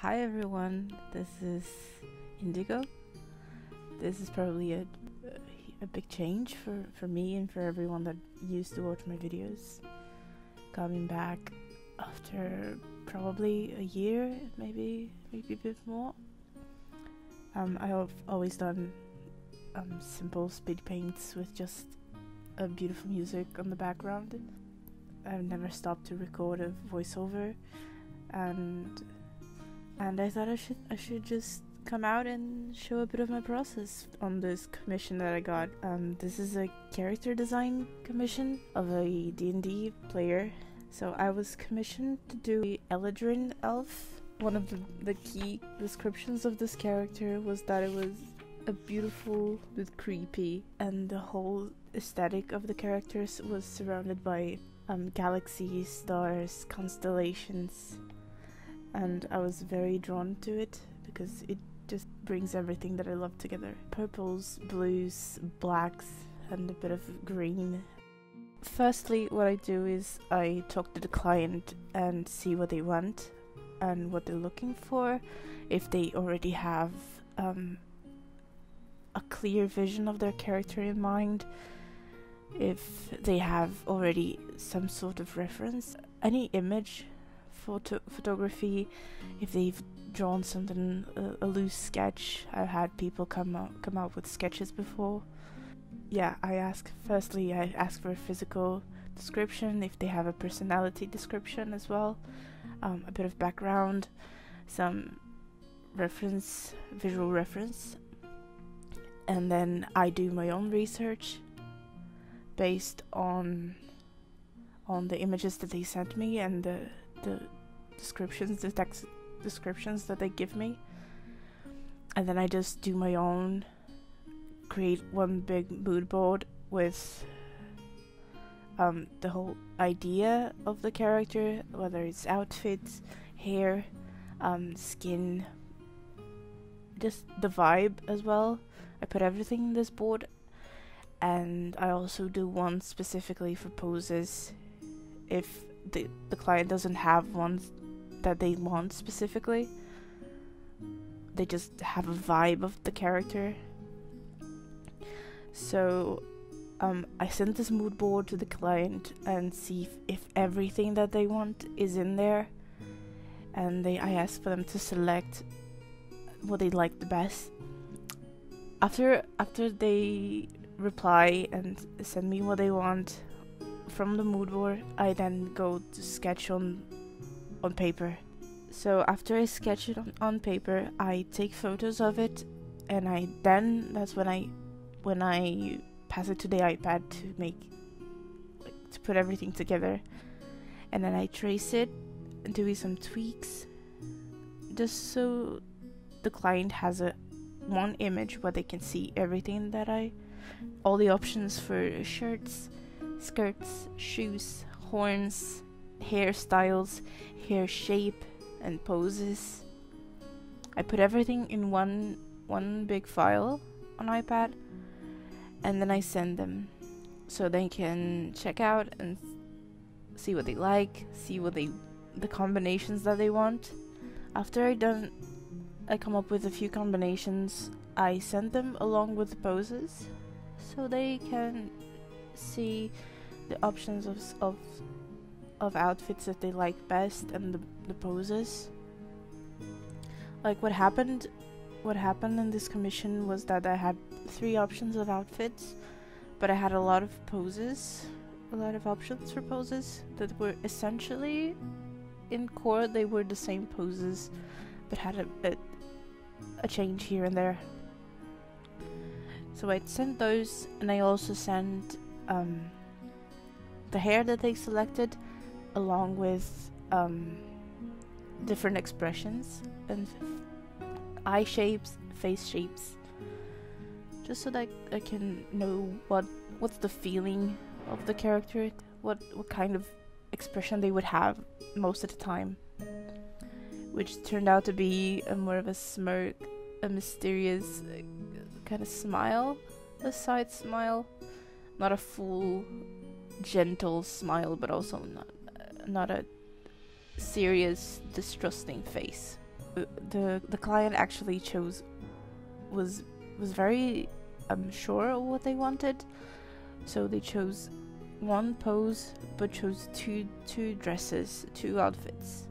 Hi everyone, this is Indigo. This is probably a big change for me and for everyone that used to watch my videos. Coming back after probably a year, maybe a bit more. I have always done simple speed paints with just a beautiful music on the background. I've never stopped to record a voiceover, and I thought I should just come out and show a bit of my process on this commission that I got. This is a character design commission of a D&D player. So I was commissioned to do the Eladrin elf. One of the key descriptions of this character was that it was a beautiful but creepy, and the whole aesthetic of the characters was surrounded by galaxies, stars, constellations. And I was very drawn to it because it just brings everything that I love together. Purples, blues, blacks, and a bit of green. Firstly, what I do is I talk to the client and see what they want and what they're looking for. If they already have a clear vision of their character in mind, if they have already some sort of reference, any image, photography, if they've drawn something, a loose sketch. I've had people come out with sketches before. Yeah, I ask for a physical description, if they have a personality description as well, a bit of background, some reference, visual reference, and then I do my own research based on the images that they sent me and the descriptions, the text descriptions that they give me, and then I just do my own, create one big mood board with the whole idea of the character, whether it's outfits, hair, skin, just the vibe as well. I put everything in this board, and I also do one specifically for poses. If the client doesn't have ones that they want specifically, they just have a vibe of the character. So I send this mood board to the client and see if everything that they want is in there, and I ask for them to select what they like the best. After they reply and send me what they want from the mood board, I then go to sketch on paper. So after I sketch it on paper, I take photos of it, and that's when I pass it to the iPad to put everything together, and then I trace it, doing some tweaks, just so the client has one image where they can see everything all the options for shirts, skirts, shoes, horns, hairstyles, hair shape, and poses. I put everything in one big file on iPad, and then I send them so they can check out and see what they like, see the combinations that they want. After I come up with a few combinations, I send them along with the poses so they can see the options of outfits that they like best, and the poses. Like what happened in this commission was that I had 3 options of outfits, but I had a lot of options for poses that were essentially, in core, they were the same poses, but had a change here and there. So I'd send those, and I also sent the hair that they selected, along with different expressions and eye shapes, face shapes, just so that I can know what's the feeling of the character, what kind of expression they would have most of the time, which turned out to be more of a smirk, a mysterious kind of smile, a side smile, not a full gentle smile, but also not a serious, distrusting face. The client actually was very sure of what they wanted, so they chose one pose but chose two dresses, two outfits.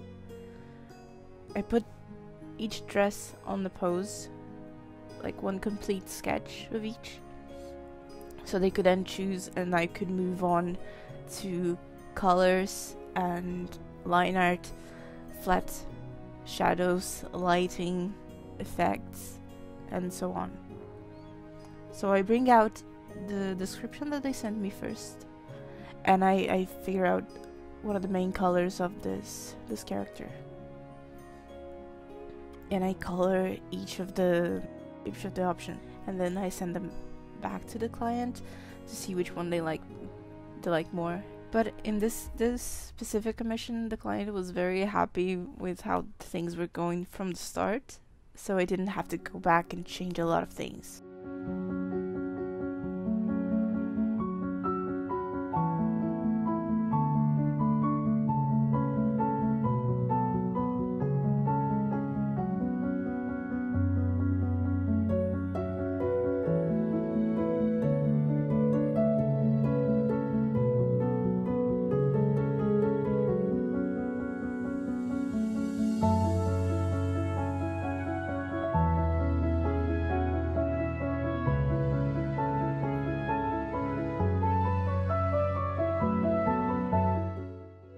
I put each dress on the pose, like one complete sketch of each, so they could then choose, and I could move on to colors and line art, flat shadows, lighting, effects, and so on. So I bring out the description that they sent me first, and I figure out what are the main colors of this character, and I color each of the options, and then I send them back to the client to see which one they like more. But in this specific commission, the client was very happy with how things were going from the start, so I didn't have to go back and change a lot of things.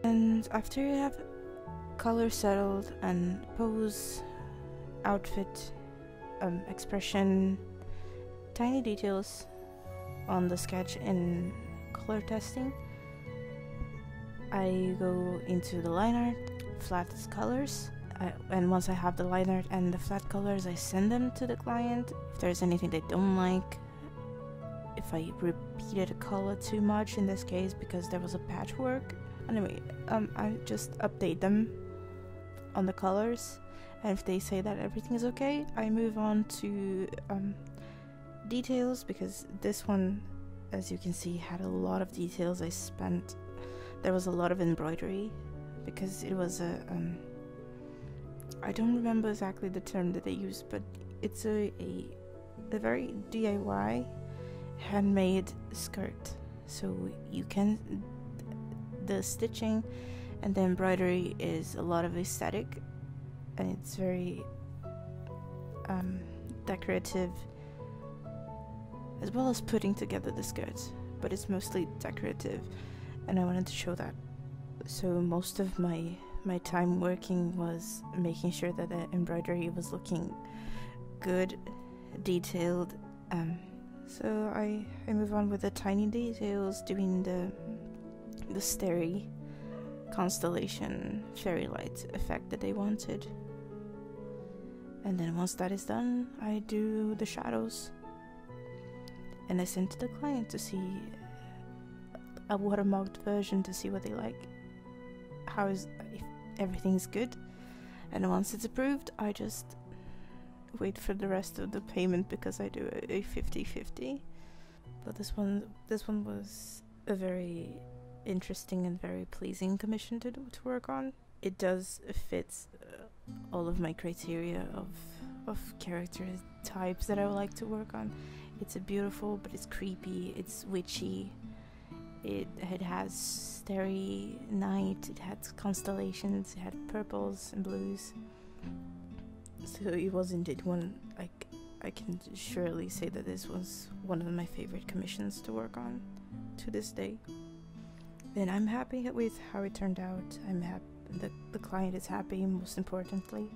And after you have color settled and pose, outfit, expression, tiny details on the sketch in color testing, I go into the line art, flat colors, and once I have the line art and the flat colors, I send them to the client. If there's anything they don't like, if I repeated a color too much in this case because there was a patchwork, anyway, I just update them on the colors, and if they say that everything is okay, I move on to details, because this one, as you can see, had a lot of details. There was a lot of embroidery, because it was a I don't remember exactly the term that they used, but it's a very DIY handmade skirt. So the stitching and the embroidery is a lot of aesthetic, and it's very decorative, as well as putting together the skirt, but it's mostly decorative, and I wanted to show that. So most of my time working was making sure that the embroidery was looking good, detailed. So I move on with the tiny details, doing the starry constellation fairy light effect that they wanted. And then once that is done, I do the shadows, and I send to the client to see a watermarked version to see what they like, if everything's good. And once it's approved, I just wait for the rest of the payment, because I do a 50-50. But this one was a very interesting and very pleasing commission to work on. It does fit all of my criteria of character types that I would like to work on. It's a beautiful, but it's creepy, it's witchy, it has starry night, it had constellations, it had purples and blues. So it was indeed one, I can surely say that this was one of my favorite commissions to work on to this day. And I'm happy with how it turned out. I'm happy the client is happy, most importantly.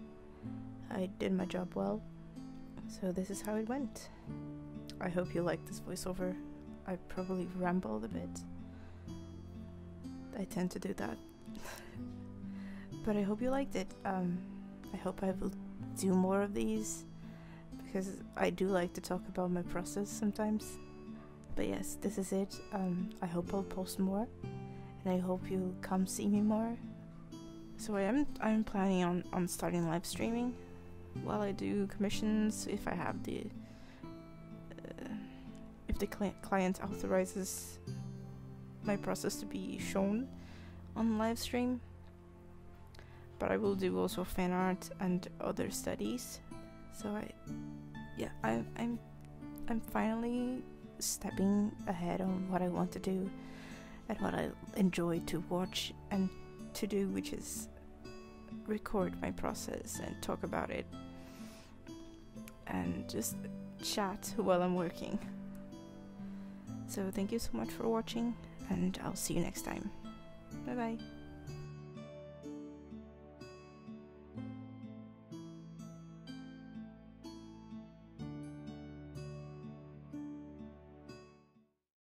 I did my job well. So this is how it went. I hope you like this voiceover. I probably rambled a bit. I tend to do that. But I hope you liked it. I hope I will do more of these, because I do like to talk about my process sometimes. But yes, this is it. I hope I'll post more, and I hope you'll come see me more. So I'm planning on starting live streaming while I do commissions, if I have if the client authorizes my process to be shown on live stream. but I will do also fan art and other studies. So I'm finally stepping ahead on what I want to do and what I enjoy to watch and to do, which is record my process and talk about it and just chat while I'm working. So thank you so much for watching, and I'll see you next time. Bye bye.